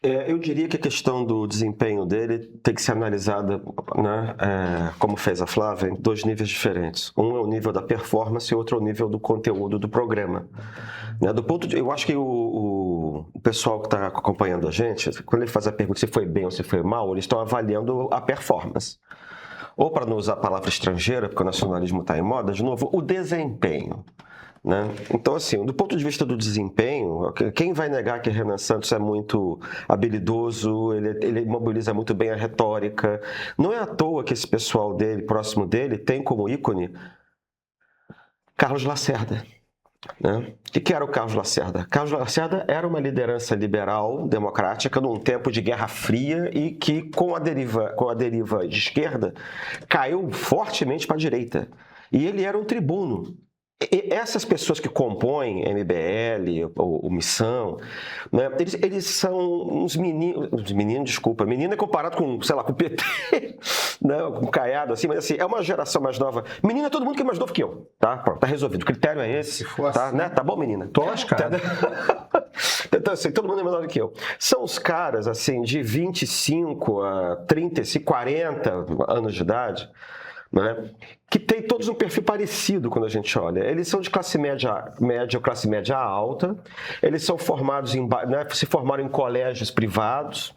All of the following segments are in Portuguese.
Eu diria que a questão do desempenho dele tem que ser analisada, né, como fez a Flávia, em dois níveis diferentes. Um é o nível da performance e outro é o nível do conteúdo do programa. Né, eu acho que o pessoal que está acompanhando a gente, quando ele faz a pergunta se foi bem ou se foi mal, eles estão avaliando a performance. Ou, para não usar a palavra estrangeira, porque o nacionalismo está em moda, de novo, o desempenho. Né? Então, assim, do ponto de vista do desempenho, quem vai negar que Renan Santos é muito habilidoso, ele mobiliza muito bem a retórica. Não é à toa que esse pessoal dele, próximo dele, tem como ícone Carlos Lacerda. Né? O que era o Carlos Lacerda? Carlos Lacerda era uma liderança liberal, democrática, num tempo de Guerra Fria e que, com a deriva de esquerda, caiu fortemente para a direita. E ele era um tribuno. E essas pessoas que compõem MBL, ou Missão, né, eles são uns meninos, desculpa, menina comparado com, sei lá, com o PT, né, com o Caiado, assim, mas assim, é uma geração mais nova. Menina é todo mundo que é mais novo que eu, tá? Pronto, tá resolvido. O critério é esse, se for tá? assim, Né? Tá bom, menina? Toscada. Então, assim, todo mundo é menor do que eu. São os caras, assim, de 25 a 35, 40 anos de idade, né, que tem todos um perfil parecido quando a gente olha. Eles são de classe média ou classe média alta, eles são formados se formaram em colégios privados,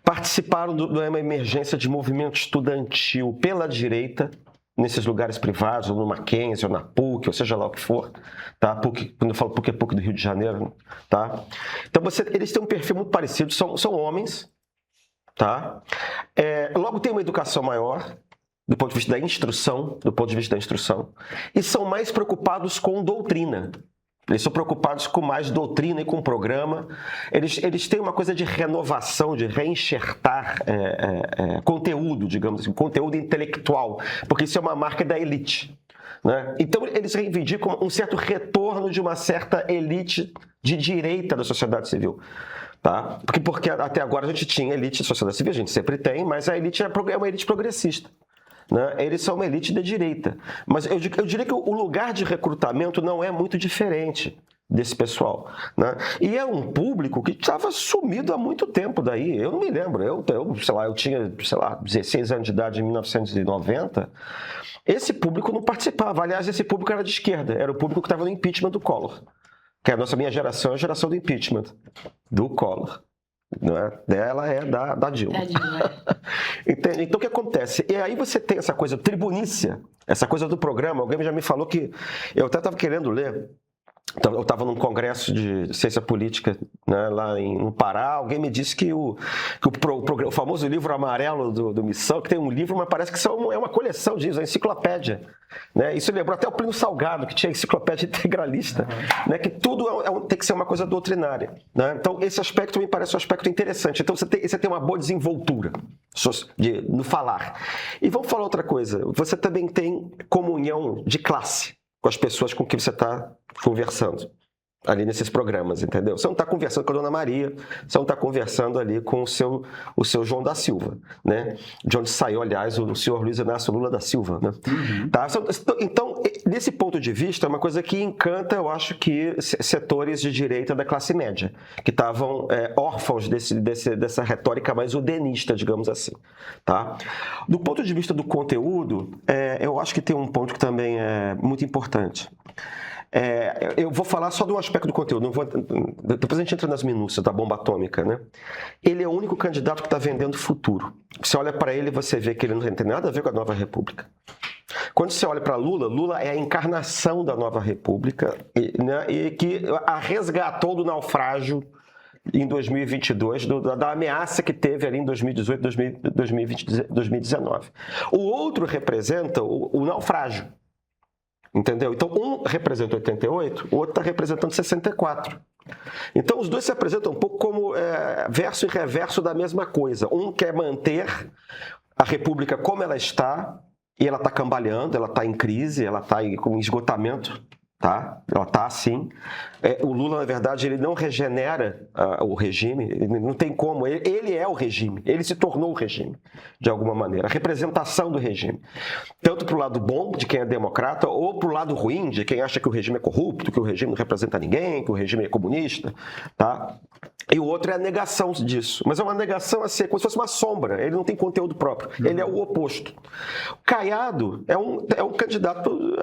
participaram de uma emergência de movimento estudantil pela direita, nesses lugares privados, ou no Mackenzie, ou na PUC, ou seja lá o que for, tá? PUC, quando eu falo PUC, é PUC do Rio de Janeiro, tá? Então, eles têm um perfil muito parecido, são homens, tá? Logo tem uma educação maior, do ponto de vista da instrução, e são mais preocupados com doutrina. Eles são preocupados com mais doutrina e com programa. Eles têm uma coisa de renovação, de reenxertar conteúdo, digamos assim, conteúdo intelectual, porque isso é uma marca da elite. Né? Então, eles reivindicam um certo retorno de uma certa elite de direita da sociedade civil. Tá? Porque até agora a gente tinha elite da sociedade civil, a gente sempre tem, mas a elite é uma elite progressista. Né? Eles são uma elite de direita. Mas eu diria que o lugar de recrutamento não é muito diferente desse pessoal. Né? E é um público que estava sumido há muito tempo daí. Eu não me lembro. Eu tinha, 16 anos de idade em 1990. Esse público não participava. Aliás, esse público era de esquerda. Era o público que estava no impeachment do Collor. Que minha geração é a geração do impeachment do Collor. Não é? Dela é da Dilma. Entende? Então o que acontece? E aí você tem essa coisa tribunícia, essa coisa do programa. Alguém já me falou que eu até estava querendo ler. Eu estava num congresso de ciência política, né, lá no Pará. Alguém me disse que o famoso livro amarelo do Missão, que tem um livro, mas parece que é uma coleção disso, a enciclopédia. Né? Isso lembrou até o Plínio Salgado, que tinha enciclopédia integralista, né, que tudo tem que ser uma coisa doutrinária. Né? Então, esse aspecto me parece um aspecto interessante. Então, você tem uma boa desenvoltura no falar. E vamos falar outra coisa. Você também tem comunhão de classe com as pessoas com quem você está conversando ali nesses programas, entendeu? Você não está conversando com a Dona Maria, você não está conversando ali com o seu João da Silva, né? De onde saiu, aliás, o senhor Luiz Inácio Lula da Silva, né? Uhum. Tá? Então, desse ponto de vista, é uma coisa que encanta, eu acho que setores de direita da classe média, que estavam órfãos dessa retórica mais udenista, digamos assim, tá? Do ponto de vista do conteúdo, eu acho que tem um ponto que também é muito importante. Eu vou falar só do aspecto do conteúdo, depois a gente entra nas minúcias da bomba atômica, né? Ele é o único candidato que está vendendo futuro. Você olha para ele e você vê que ele não tem nada a ver com a Nova República. Quando você olha para Lula é a encarnação da Nova República, né? E que a resgatou do naufrágio em 2022, da ameaça que teve ali em 2018, 2020, 2019. O outro representa o naufrágio. Entendeu? Então, um representa 88, o outro está representando 64. Então, os dois se apresentam um pouco como verso e reverso da mesma coisa. Um quer manter a República como ela está, e ela está cambaleando, ela está em crise, ela está com esgotamento. Tá? Ela está assim. O Lula, na verdade, ele não regenera o regime, ele não tem como. Ele é o regime, ele se tornou o regime, de alguma maneira, a representação do regime. Tanto para o lado bom, de quem é democrata, ou para o lado ruim, de quem acha que o regime é corrupto, que o regime não representa ninguém, que o regime é comunista. Tá? E o outro é a negação disso. Mas é uma negação assim, como se fosse uma sombra. Ele não tem conteúdo próprio. Ele é o oposto. O Caiado é um candidato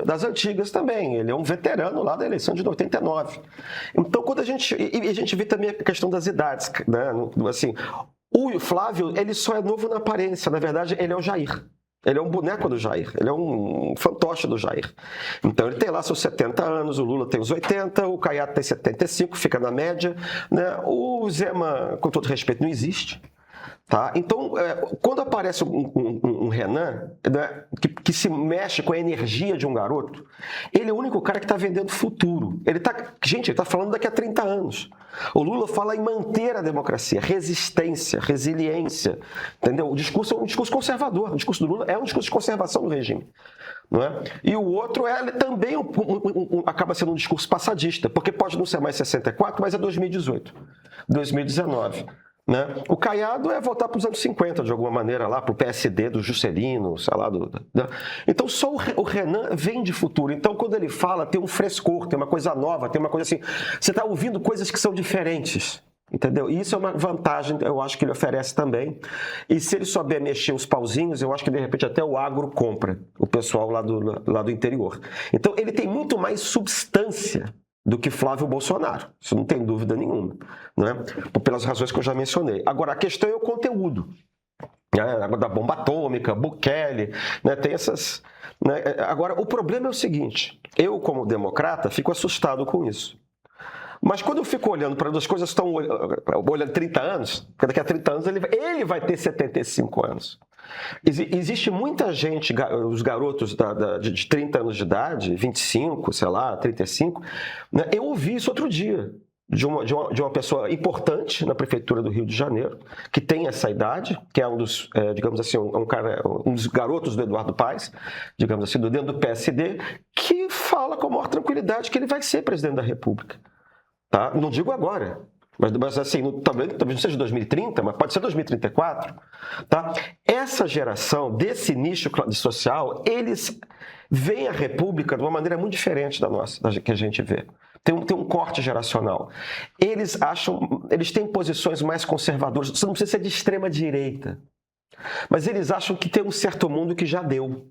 das antigas também. Ele é um veterano lá da eleição de 89. Então, quando a gente vê também a questão das idades, né? Assim, o Flávio, ele só é novo na aparência. Na verdade, ele é o Jair. Ele é um boneco do Jair, ele é um fantoche do Jair. Então ele tem lá seus 70 anos, o Lula tem os 80, o Caiado tem 75, fica na média, né? O Zema, com todo respeito, não existe. Tá? Então, quando aparece um Renan, né, que se mexe com a energia de um garoto, ele é o único cara que está vendendo futuro. Ele está falando daqui a 30 anos. O Lula fala em manter a democracia, resistência, resiliência. Entendeu? O discurso é um discurso conservador. O discurso do Lula é um discurso de conservação do regime. Não é? E o outro também acaba sendo um discurso passadista, porque pode não ser mais 64, mas é 2018, 2019. Né? O Caiado é voltar para os anos 50, de alguma maneira, lá para o PSD do Juscelino, sei lá. Né? Então, só o Renan vem de futuro. Então, quando ele fala, tem um frescor, tem uma coisa nova, tem uma coisa assim. Você está ouvindo coisas que são diferentes. Entendeu? E isso é uma vantagem, eu acho que ele oferece também. E se ele souber mexer os pauzinhos, eu acho que de repente até o agro compra, o pessoal lá do interior. Então, ele tem muito mais substância do que Flávio Bolsonaro, isso não tem dúvida nenhuma, né? Pelas razões que eu já mencionei. Agora, a questão é o conteúdo, né? Da bomba atômica, Bukele, né? Tem essas... Né? Agora, o problema é o seguinte, eu como democrata fico assustado com isso. Mas quando eu fico olhando para as coisas estão olhando 30 anos, porque daqui a 30 anos ele vai ter 75 anos. Existe muita gente, os garotos de 30 anos de idade, 25, sei lá, 35, né? Eu ouvi isso outro dia, de uma pessoa importante na prefeitura do Rio de Janeiro, que tem essa idade, que é um dos, digamos assim, um dos garotos do Eduardo Paes, digamos assim, dentro do PSD, que fala com a maior tranquilidade que ele vai ser presidente da República. Tá? Não digo agora, mas assim, talvez não seja 2030, mas pode ser 2034. Tá? Essa geração, desse nicho social, eles veem a República de uma maneira muito diferente da nossa, que a gente vê. Tem um corte geracional. Eles têm posições mais conservadoras. Você não precisa ser de extrema direita, mas eles acham que tem um certo mundo que já deu.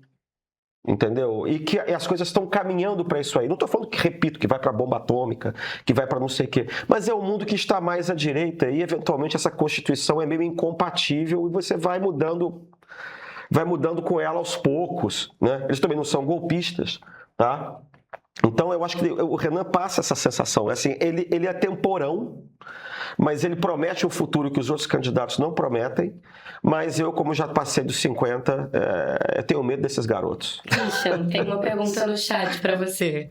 Entendeu? E que as coisas estão caminhando para isso aí. Não estou falando que, repito, que vai para a bomba atômica, que vai para não sei o quê, mas é um mundo que está mais à direita e, eventualmente, essa Constituição é meio incompatível e você vai mudando com ela aos poucos. Né? Eles também não são golpistas, tá? Então, eu acho que o Renan passa essa sensação. Assim, ele é temporão, mas ele promete um futuro que os outros candidatos não prometem. Mas eu, como já passei dos 50, tenho medo desses garotos. Christian, tem uma pergunta no chat para você.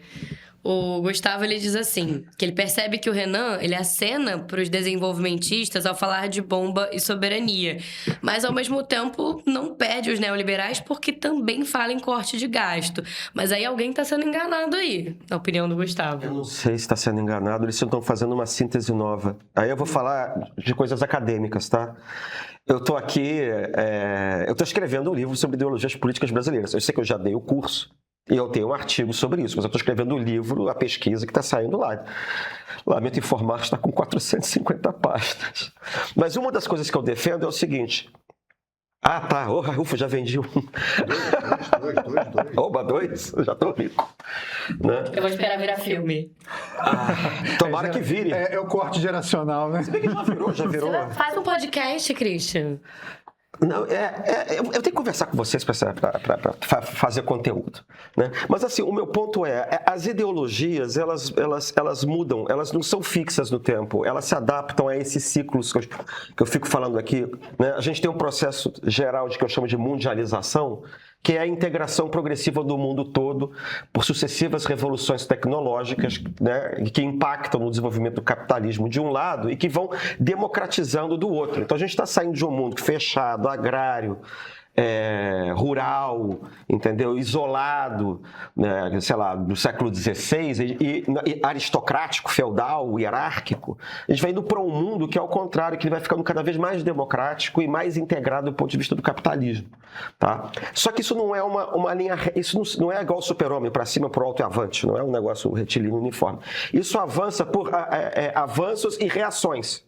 O Gustavo, ele diz assim, que ele percebe que o Renan, ele acena para os desenvolvimentistas ao falar de bomba e soberania, mas ao mesmo tempo não perde os neoliberais porque também fala em corte de gasto. Mas aí alguém está sendo enganado aí, na opinião do Gustavo. Eu não sei se está sendo enganado, eles estão fazendo uma síntese nova. Aí eu vou falar de coisas acadêmicas, tá? Eu estou aqui, eu estou escrevendo um livro sobre ideologias políticas brasileiras. Eu sei que eu já dei o curso. E eu tenho um artigo sobre isso, mas eu estou escrevendo o livro, a pesquisa que está saindo lá. Lamento informar que está com 450 páginas. Mas uma das coisas que eu defendo é o seguinte... Ah, tá. Ufa, já vendi um. Dois. Oba, 2? Eu já estou rico. Né? Eu vou esperar virar filme. Tomara que vire. É o corte geracional, né? Se bem que já virou. Faz um podcast, Christian. Não, eu tenho que conversar com vocês para fazer conteúdo, né? Mas assim, o meu ponto as ideologias, elas mudam, elas não são fixas no tempo, elas se adaptam a esses ciclos que eu fico falando aqui, né? A gente tem um processo geral que eu chamo de mundialização, que é a integração progressiva do mundo todo por sucessivas revoluções tecnológicas, né, que impactam no desenvolvimento do capitalismo de um lado e que vão democratizando do outro. Então a gente está saindo de um mundo fechado, agrário, rural, entendeu? Isolado, né? Sei lá, do século XVI, e aristocrático, feudal, hierárquico. A gente vai indo para um mundo que é o contrário, que ele vai ficando cada vez mais democrático e mais integrado do ponto de vista do capitalismo. Tá? Só que isso não é uma linha, isso não é igual o super-homem, para cima, para o alto e avante, não é um negócio retilíneo uniforme. Isso avança por avanços e reações.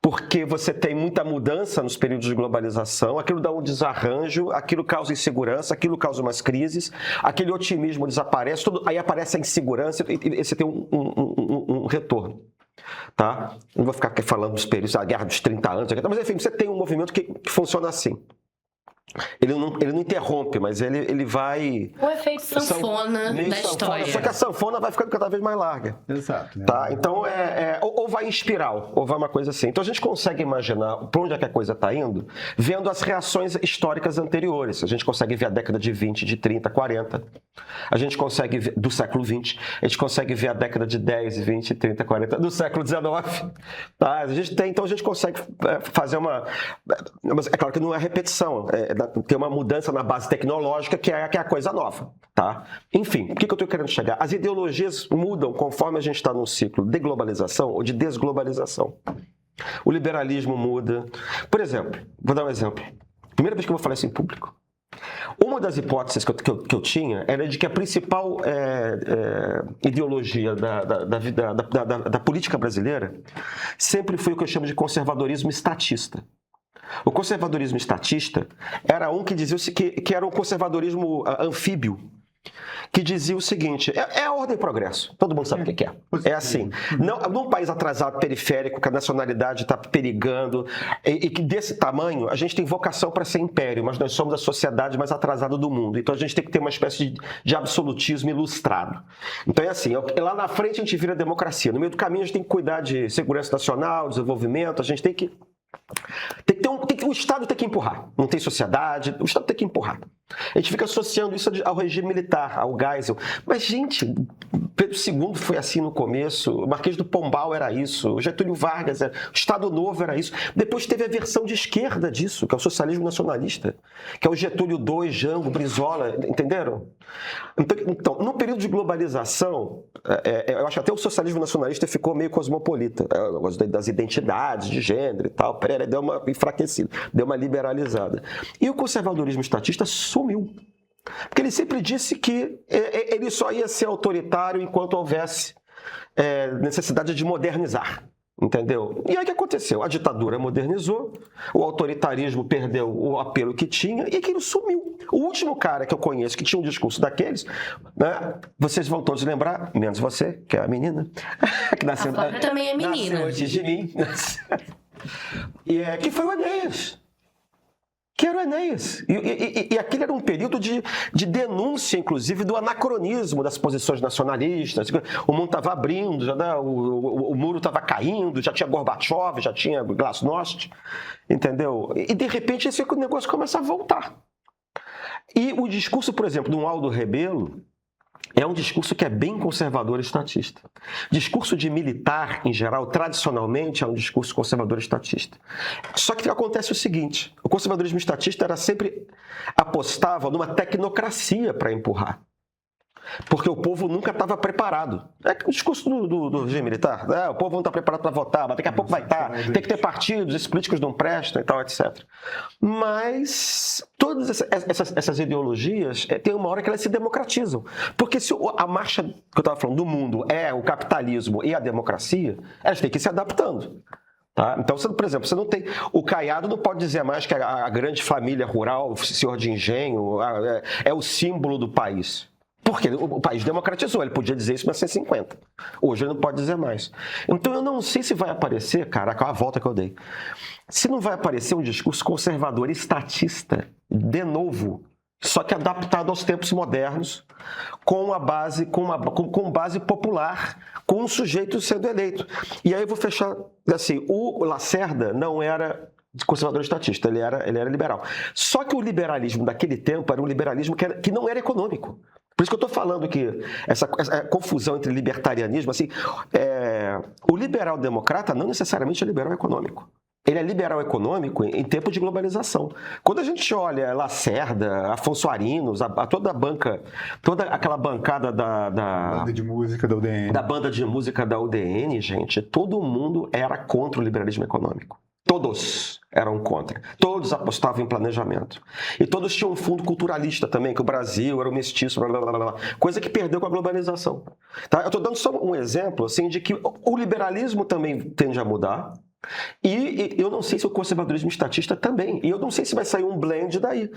Porque você tem muita mudança nos períodos de globalização, aquilo dá um desarranjo, aquilo causa insegurança, aquilo causa umas crises, aquele otimismo desaparece, aí aparece a insegurança e você tem um retorno. Tá? Não vou ficar aqui falando dos períodos, a guerra dos 30 anos, mas enfim, você tem um movimento que funciona assim. Ele não interrompe, mas ele vai... O efeito sanfona da história. Só que a sanfona vai ficando cada vez mais larga. Exato. Né? Tá? Então, ou vai em espiral, ou vai uma coisa assim. Então, a gente consegue imaginar para onde é que a coisa está indo, vendo as reações históricas anteriores. A gente consegue ver a década de 20, de 30, 40. A gente consegue ver, do século 20. A gente consegue ver a década de 10, 20, 30, 40 do século 19. Tá? Então, a gente consegue fazer uma... Mas é claro que não é repetição, tem uma mudança na base tecnológica que é a coisa nova, tá? Enfim, o que eu estou querendo chegar? As ideologias mudam conforme a gente está num ciclo de globalização ou de desglobalização. O liberalismo muda. Por exemplo, vou dar um exemplo. Primeira vez que eu vou falar isso em público. Uma das hipóteses que eu tinha era de que a principal ideologia da política brasileira sempre foi o que eu chamo de conservadorismo estatista. O conservadorismo estatista era um que dizia que era um conservadorismo anfíbio, que dizia o seguinte: é a ordem e progresso. Todo mundo sabe o que é. É assim. Num país atrasado, periférico, que a nacionalidade está perigando, e que desse tamanho, a gente tem vocação para ser império, mas nós somos a sociedade mais atrasada do mundo. Então a gente tem que ter uma espécie de absolutismo ilustrado. Então é assim: lá na frente a gente vira democracia. No meio do caminho a gente tem que cuidar de segurança nacional, desenvolvimento, a gente tem que... o Estado tem que empurrar. Não tem sociedade, o Estado tem que empurrar. A gente fica associando isso ao regime militar, ao Geisel. Mas, gente, Pedro II foi assim no começo, o Marquês do Pombal era isso, o Getúlio Vargas era, o Estado Novo era isso. Depois teve a versão de esquerda disso, que é o socialismo nacionalista, que é o Getúlio II, Jango, Brizola, entenderam? Então, no período de globalização, eu acho que até o socialismo nacionalista ficou meio cosmopolita, das identidades de gênero e tal, deu uma enfraquecida, deu uma liberalizada. E o conservadorismo estatista sumiu. Porque ele sempre disse que ele só ia ser autoritário enquanto houvesse necessidade de modernizar. Entendeu? E aí o que aconteceu? A ditadura modernizou, o autoritarismo perdeu o apelo que tinha e aquilo sumiu. O último cara que eu conheço que tinha um discurso daqueles, né, vocês vão todos lembrar, menos você, que é a menina, que nasceu, a também é menina. Nasceu antes de mim. Que foi o Enéas. Que era o Enéas. E aquele era um período de denúncia, inclusive, do anacronismo das posições nacionalistas. O mundo estava abrindo, o muro estava caindo, já tinha Gorbachev, já tinha Glasnost, entendeu? E, de repente, esse negócio começa a voltar. E o discurso, por exemplo, do Aldo Rebelo, é um discurso que é bem conservador e estatista. Discurso de militar, em geral, tradicionalmente, é um discurso conservador e estatista. Só que acontece o seguinte: o conservadorismo estatista sempre apostava numa tecnocracia para empurrar. Porque o povo nunca estava preparado. É o discurso do regime militar. O povo não está preparado para votar, mas daqui a pouco vai estar. Tem que ter partidos, esses políticos não prestam e tal, etc. Mas todas essas ideologias tem uma hora que elas se democratizam. Porque se a marcha que eu estava falando do mundo é o capitalismo e a democracia, elas têm que ir se adaptando. Tá? Então, por exemplo, você não tem... O Caiado não pode dizer mais que a grande família rural, o senhor de engenho, é o símbolo do país. Porque o país democratizou, ele podia dizer isso em 1950. Hoje ele não pode dizer mais. Então eu não sei se vai aparecer, cara, a volta que eu dei, se não vai aparecer um discurso conservador estatista, de novo, só que adaptado aos tempos modernos, com base popular, com um sujeito sendo eleito. E aí eu vou fechar assim: o Lacerda não era conservador estatista, ele era liberal. Só que o liberalismo daquele tempo era um liberalismo que não era econômico. Por isso que eu estou falando que essa confusão entre libertarianismo, assim, o liberal-democrata não necessariamente é liberal econômico. ele é liberal econômico em tempo de globalização. Quando a gente olha Lacerda, Afonso Arinos, toda a banca, toda aquela bancada Banda de música da UDN. da banda de música da UDN, gente, todo mundo era contra o liberalismo econômico. Todos eram contra. Todos apostavam em planejamento. E todos tinham um fundo culturalista também, que o Brasil era o mestiço, blá, blá, blá, blá, coisa que perdeu com a globalização. Tá? Eu estou dando só um exemplo assim, de que o liberalismo também tende a mudar. E eu não sei se o conservadorismo estatista também. E eu não sei se vai sair um blend daí.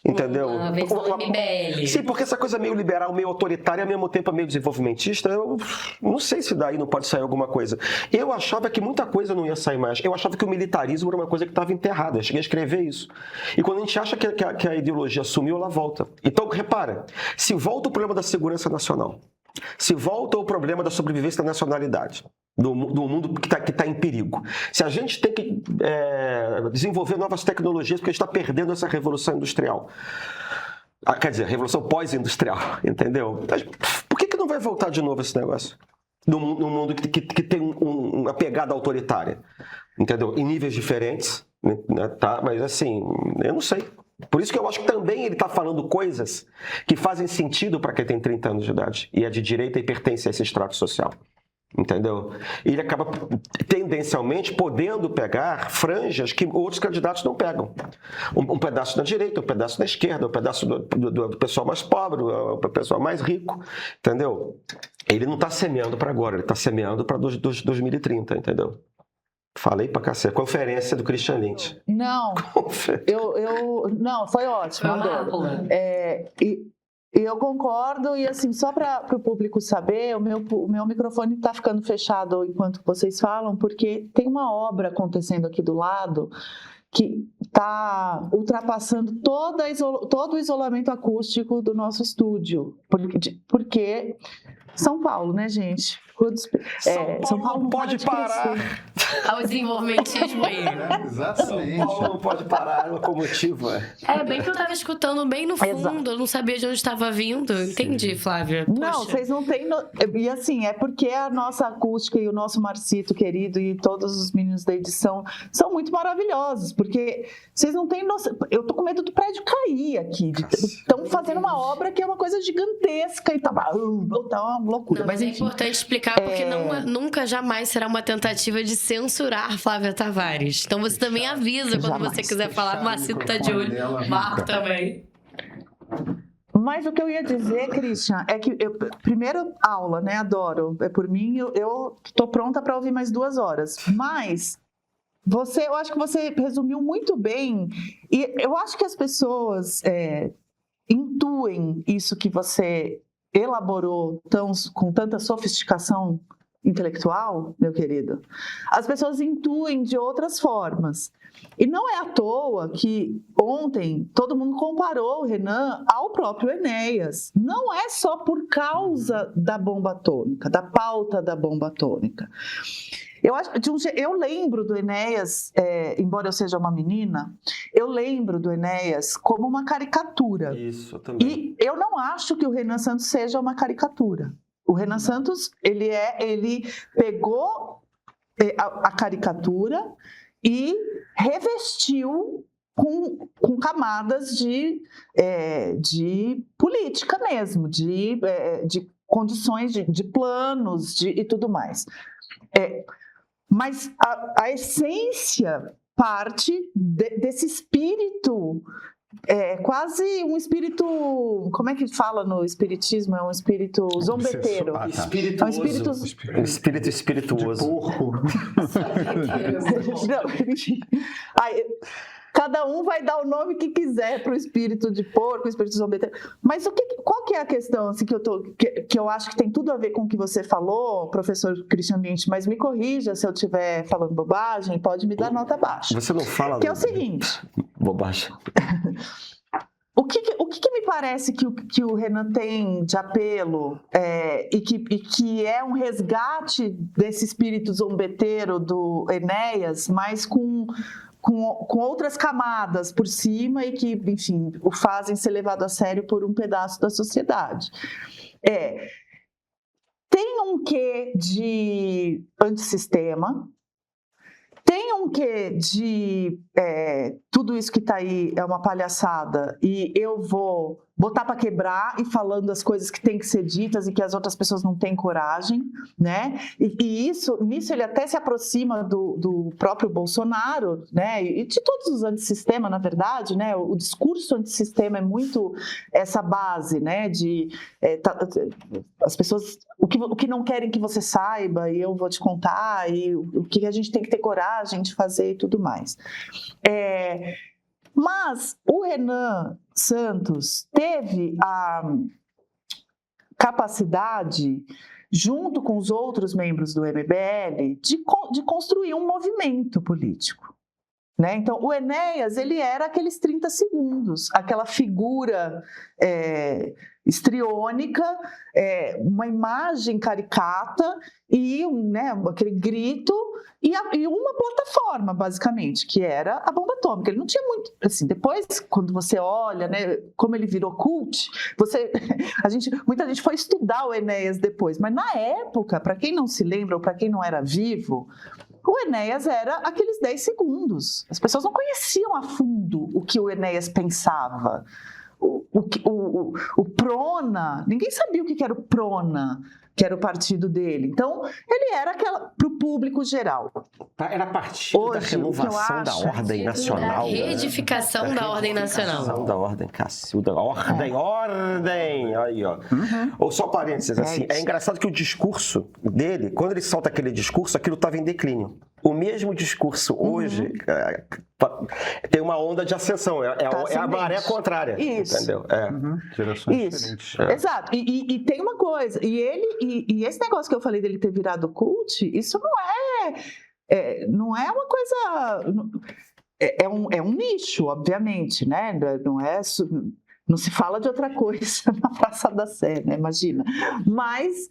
Entendeu? Uma versão MBL. Sim, porque essa coisa meio liberal, meio autoritária, ao mesmo tempo meio desenvolvimentista, eu não sei se daí não pode sair alguma coisa. Eu achava que muita coisa não ia sair mais. Eu achava que o militarismo era uma coisa que estava enterrada. Eu cheguei a escrever isso. E quando a gente acha que a ideologia sumiu, ela volta. Então, repara, se volta o problema da segurança nacional, se volta o problema da sobrevivência da nacionalidade, do mundo que tá em perigo. Se a gente tem que desenvolver novas tecnologias, porque a gente está perdendo essa revolução industrial. Quer dizer, revolução pós-industrial, entendeu? Por que não vai voltar de novo esse negócio? Num mundo que tem uma pegada autoritária, entendeu? Em níveis diferentes, né? Tá? Mas assim, eu não sei. Por isso que eu acho que também ele está falando coisas que fazem sentido para quem tem 30 anos de idade e é de direita e pertence a esse extrato social. Entendeu? E ele acaba tendencialmente podendo pegar franjas que outros candidatos não pegam. Um pedaço da direita, um pedaço da esquerda, um pedaço do pessoal mais pobre, do pessoal mais rico. Entendeu? Ele não está semeando para agora, ele está semeando para 2030, entendeu? Falei pra cacete. Conferência do Christian Lynch. Não, não, foi ótimo. Adoro. E eu concordo, e assim, só para o público saber, o meu microfone está ficando fechado enquanto vocês falam, porque tem uma obra acontecendo aqui do lado que está ultrapassando todo o isolamento acústico do nosso estúdio. Porque São Paulo, né, gente? São Paulo não pode parar. Ao desenvolvimentismo aí. Exatamente. São Paulo não pode parar, é locomotiva. É, bem que eu tava escutando bem no fundo, Exato. eu não sabia de onde estava vindo. Entendi, Flávia. Não, Poxa. vocês não têm... E assim, é porque a nossa acústica e o nosso Marcito querido e todos os meninos da edição são muito maravilhosos, porque vocês não têm noção... Eu tô com medo do prédio cair aqui. Estão fazendo uma obra que é uma coisa gigantesca e tá uma loucura. Não, mas é importante explicar porque nunca, jamais será uma tentativa de censurar Flávia Tavares. Então você também avisa quando você quiser falar. Marcito tá de olho. Marco também. Mas o que eu ia dizer, Christian, é que primeiro aula, né? Adoro. Por mim, eu tô pronta para ouvir mais 2 horas. Mas eu acho que você resumiu muito bem. E eu acho que as pessoas intuem isso que você elaborou com tanta sofisticação intelectual, meu querido. As pessoas intuem de outras formas. E não é à toa que ontem todo mundo comparou o Renan ao próprio Enéas. Não é só por causa da bomba atômica, da pauta da bomba atômica. Eu lembro do Enéas, embora eu seja uma menina, eu lembro do Enéas como uma caricatura. Isso, também. E eu não acho que o Renan Santos seja uma caricatura. O Renan Santos, ele pegou a caricatura e revestiu com camadas de política mesmo, de condições, de planos e tudo mais. Mas a essência parte desse espírito, quase um espírito, como é que fala no espiritismo? É um espírito zombeteiro. Espirituoso. É um Espírito espirituoso. De porco. Cada um vai dar o nome que quiser para o espírito de porco, o espírito zombeteiro. Mas qual que é a questão assim, que eu acho que tem tudo a ver com o que você falou, professor Christian Lynch, mas me corrija se eu estiver falando bobagem, pode me dar nota baixa. Você não fala... Que é o seguinte... Bobagem. O que me parece que o Renan tem de apelo e que é um resgate desse espírito zombeteiro do Enéas, mas com outras camadas por cima e que, enfim, o fazem ser levado a sério por um pedaço da sociedade. Tem um quê de antissistema, tem um quê de tudo isso que está aí é uma palhaçada e eu vou botar para quebrar e falando as coisas que têm que ser ditas e que as outras pessoas não têm coragem, né? E nisso ele até se aproxima do próprio Bolsonaro, né? E de todos os antissistema, na verdade, né? O discurso antissistema é muito essa base, né? De as pessoas o que não querem que você saiba e eu vou te contar e o que a gente tem que ter coragem de fazer e tudo mais. Mas o Renan Santos teve a capacidade, junto com os outros membros do MBL, de construir um movimento político. Né? Então, o Enéas, ele era aqueles 30 segundos, aquela figura histriônica, uma imagem caricata e aquele grito e uma plataforma, basicamente, que era a bomba atômica. Ele não tinha muito... Assim, depois, quando você olha, né, como ele virou cult, muita gente foi estudar o Enéas depois, mas na época, para quem não se lembra ou para quem não era vivo, o Enéas era aqueles 10 segundos. As pessoas não conheciam a fundo o que o Enéas pensava. O Prona, ninguém sabia o que era o Prona, que era o partido dele. Então, ele era para o público geral. Era partido da renovação da ordem nacional. A reedificação da ordem nacional. Da ordem, cacilda. Ordem! Aí, ó. Ou só parênteses, assim, é engraçado que o discurso dele, quando ele solta aquele discurso, aquilo estava em declínio. O mesmo discurso hoje tem uma onda de ascensão, é a maré contrária. Isso. Entendeu? Gerações diferentes. Exato. E tem uma coisa, e esse negócio que eu falei dele ter virado cult, isso não é uma coisa... É um nicho, obviamente, né? Não se fala de outra coisa na Praça da Sé, né? Imagina. Mas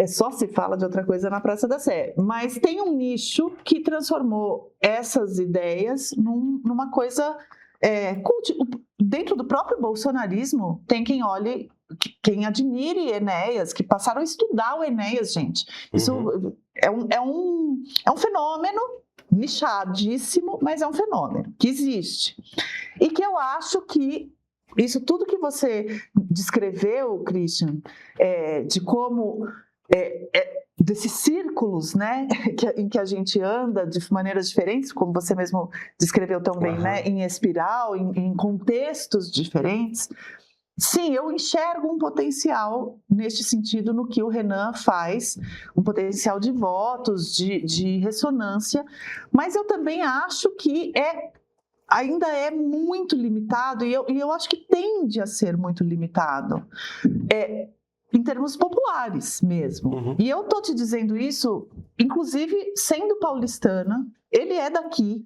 só se fala de outra coisa na Praça da Sé. Mas tem um nicho que transformou essas ideias numa coisa cult. Dentro do próprio bolsonarismo, tem quem olhe, quem admire Enéas, que passaram a estudar o Enéas, gente. Isso é um fenômeno nichadíssimo, mas é um fenômeno que existe. E que eu acho que isso tudo que você descreveu, Christian, de como desses círculos, né, em que a gente anda de maneiras diferentes, como você mesmo descreveu tão bem, né, em espiral, em contextos diferentes. Sim, eu enxergo um potencial neste sentido no que o Renan faz, um potencial de votos, de ressonância, mas eu também acho que ainda é muito limitado, e eu acho que tende a ser muito limitado, em termos populares mesmo. E eu estou te dizendo isso, inclusive sendo paulistana, ele é daqui,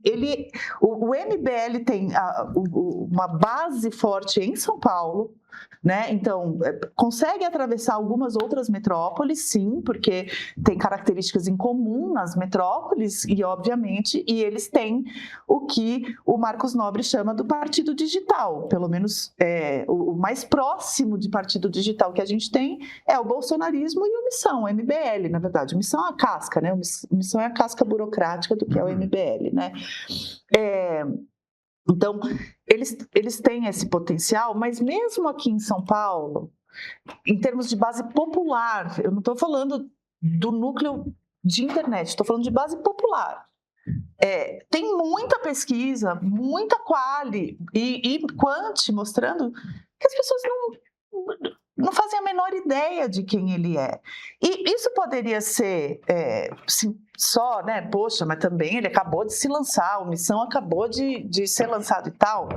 o MBL tem uma base forte em São Paulo, né? Então, consegue atravessar algumas outras metrópoles, sim, porque tem características em comum nas metrópoles e, obviamente, eles têm o que o Marcos Nobre chama do partido digital, pelo menos o mais próximo de partido digital que a gente tem é o bolsonarismo e o Missão, o MBL, na verdade. O Missão é a casca, né? O Missão é a casca burocrática do que é o MBL, né? Então, eles têm esse potencial, mas mesmo aqui em São Paulo, em termos de base popular, eu não estou falando do núcleo de internet, estou falando de base popular. Tem muita pesquisa, muita quali e quant mostrando que as pessoas não fazem a menor ideia de quem ele é. E isso poderia ser só, né? Poxa, mas também ele acabou de se lançar, o Missão acabou de ser lançado e tal.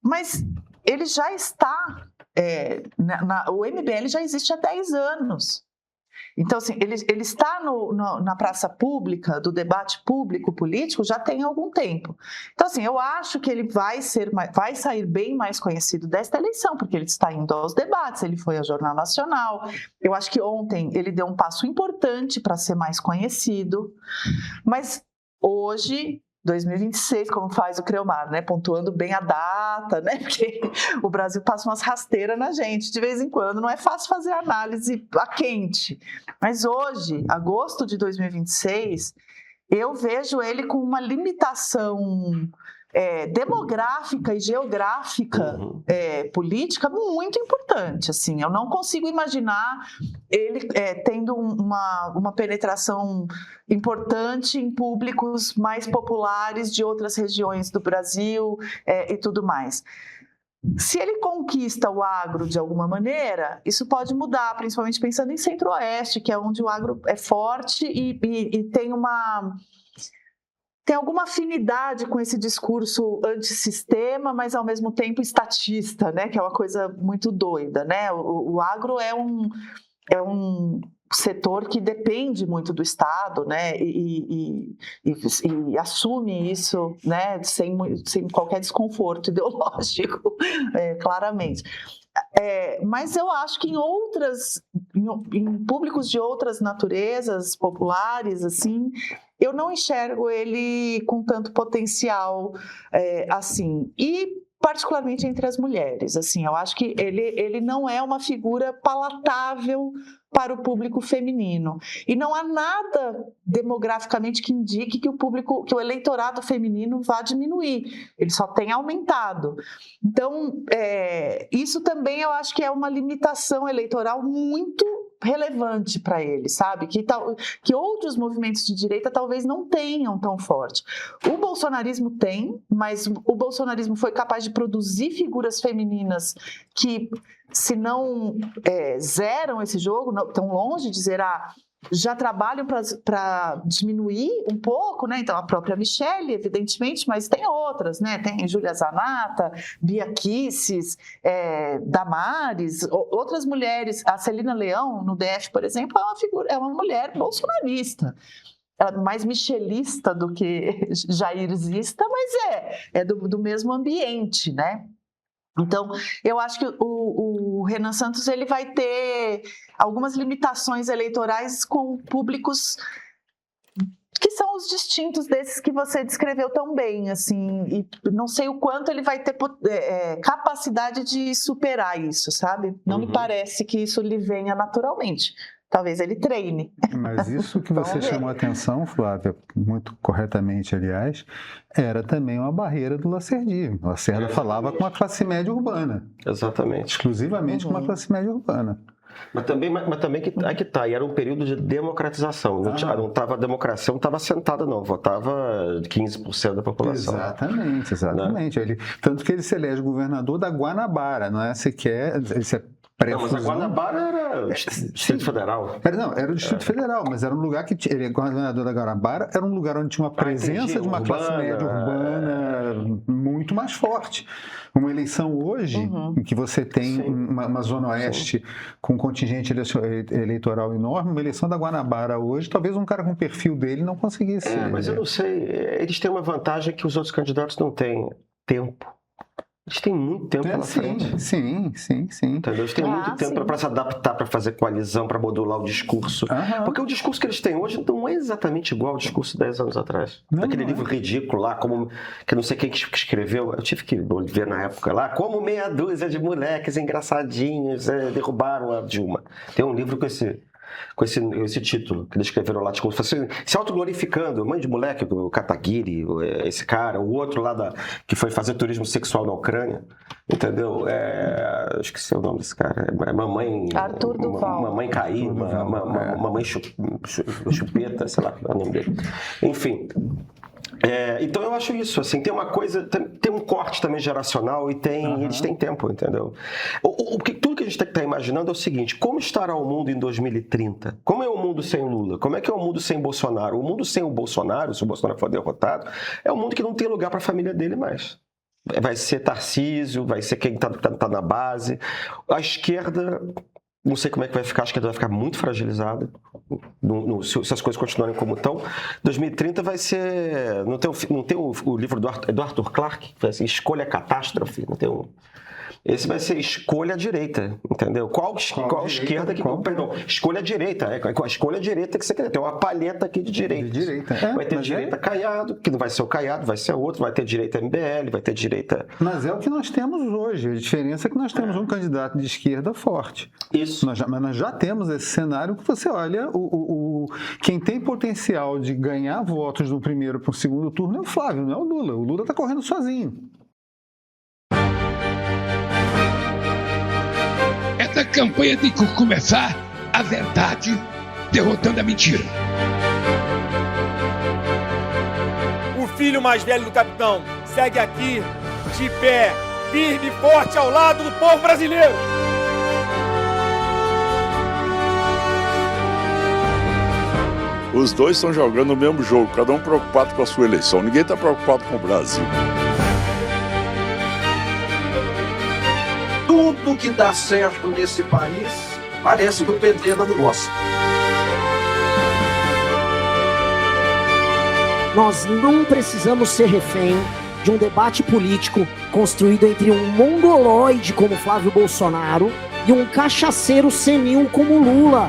Mas ele já está... o MBL já existe há 10 anos. Então, assim, ele está na praça pública, do debate público político, já tem algum tempo. Então, assim, eu acho que ele vai sair bem mais conhecido desta eleição, porque ele está indo aos debates, ele foi ao Jornal Nacional. Eu acho que ontem ele deu um passo importante para ser mais conhecido. Mas hoje... 2026, como faz o Creomar, né? Pontuando bem a data, né? Porque o Brasil passa umas rasteiras na gente de vez em quando, não é fácil fazer análise a quente. Mas hoje, agosto de 2026, eu vejo ele com uma limitação demográfica e geográfica política muito importante. Assim, eu não consigo imaginar ele tendo uma penetração importante em públicos mais populares de outras regiões do Brasil e tudo mais. Se ele conquista o agro de alguma maneira, isso pode mudar, principalmente pensando em Centro-Oeste, que é onde o agro é forte e tem alguma afinidade com esse discurso antissistema, mas ao mesmo tempo estatista, né? Que é uma coisa muito doida, né? O agro é um setor que depende muito do Estado, né? E assume isso, né? Sem qualquer desconforto ideológico, claramente. Mas eu acho que em públicos de outras naturezas populares, assim, eu não enxergo ele com tanto potencial assim. E particularmente entre as mulheres, assim, eu acho que ele não é uma figura palatável para o público feminino. E não há nada demograficamente que indique que o eleitorado feminino vá diminuir. Ele só tem aumentado. Então, isso também eu acho que é uma limitação eleitoral muito relevante para ele, sabe? Que outros movimentos de direita talvez não tenham tão forte. O bolsonarismo tem, mas o bolsonarismo foi capaz de produzir figuras femininas que, se não zeram esse jogo, estão longe de zerar, já trabalham para diminuir um pouco, né? Então, a própria Michelle, evidentemente, mas tem outras, né? Tem Júlia Zanata, Bia Kicis, Damares, outras mulheres. A Celina Leão, no DF, por exemplo, é uma mulher bolsonarista. Ela é mais michelista do que jairzista, mas é do mesmo ambiente, né? Então, eu acho que o Renan Santos ele vai ter algumas limitações eleitorais com públicos que são os distintos desses que você descreveu tão bem, assim, e não sei o quanto ele vai ter capacidade de superar isso, sabe? Não me parece que isso lhe venha naturalmente. Talvez ele treine. Mas isso que você chamou a atenção, Flávia, muito corretamente, aliás, era também uma barreira do Lacerda. O Lacerda falava com a classe média urbana. Exatamente. Exclusivamente com a classe média urbana. Mas também que tá, e era um período de democratização. A democracia não estava assentada, não. Votava 15% da população. Exatamente. Né? Tanto que ele se elege governador da Guanabara, não é sequer... Não, mas a Guanabara era o Distrito Federal. Era o Distrito Federal, mas era um lugar que ele é governador da Guanabara, era um lugar onde tinha uma presença de uma classe média urbana muito mais forte. Uma eleição hoje, em que você tem uma zona oeste com um contingente eleitoral enorme, uma eleição da Guanabara hoje, talvez um cara com o perfil dele não conseguisse. Mas eu não sei, eles têm uma vantagem que os outros candidatos não têm: tempo. Eles têm muito tempo pela frente. Sim. Entendeu? Eles têm muito tempo para se adaptar, para fazer coalizão, para modular o discurso. Porque o discurso que eles têm hoje não é exatamente igual ao discurso de 10 anos atrás. Aquele livro ridículo lá, que eu não sei quem que escreveu, eu tive que ver na época lá, como meia dúzia de moleques engraçadinhos derrubaram a Dilma. Tem um livro com esse título, que eles escreveram lá, tipo, se autoglorificando, mãe de moleque, o Kataguiri, esse cara, o outro lá que foi fazer turismo sexual na Ucrânia, entendeu? Eu esqueci o nome desse cara, mamãe... Arthur Duval. Mamãe Caí, mamãe Chupeta, sei lá o nome dele. Enfim... então eu acho isso, assim, tem uma coisa, tem um corte também geracional e eles têm tempo, entendeu? Tudo que a gente está imaginando é o seguinte: como estará o mundo em 2030? Como é o mundo sem Lula? Como é que é o mundo sem Bolsonaro? O mundo sem o Bolsonaro, se o Bolsonaro for derrotado, é um mundo que não tem lugar para a família dele mais. Vai ser Tarcísio, vai ser quem está na base. A esquerda... Não sei como é que vai ficar, acho que ela vai ficar muito fragilizada se as coisas continuarem como estão. 2030 vai ser... Não tem o livro do Arthur Clarke, que vai ser Escolha Catástrofe, não tem Esse vai ser escolha direita, entendeu? Qual esquerda que... Perdão, escolha direita. A escolha direita que você quer. Tem uma palheta aqui de direita. Vai ter direita Caiado, que não vai ser o Caiado, vai ser outro. Vai ter direita MBL, vai ter direita... Mas é o que nós temos hoje. A diferença é que nós temos um candidato de esquerda forte. Isso. isso. Mas nós já temos esse cenário que você olha, quem tem potencial de ganhar votos do primeiro para o segundo turno é o Flávio, não é o Lula. O Lula está correndo sozinho. Essa campanha tem que começar a verdade derrotando a mentira. O filho mais velho do capitão segue aqui, de pé, firme e forte ao lado do povo brasileiro. Os dois estão jogando o mesmo jogo, cada um preocupado com a sua eleição. Ninguém está preocupado com o Brasil. Tudo que dá certo nesse país parece que o PT não gosta. Nós não precisamos ser refém de um debate político construído entre um mongoloide como Flávio Bolsonaro e um cachaceiro senil como Lula.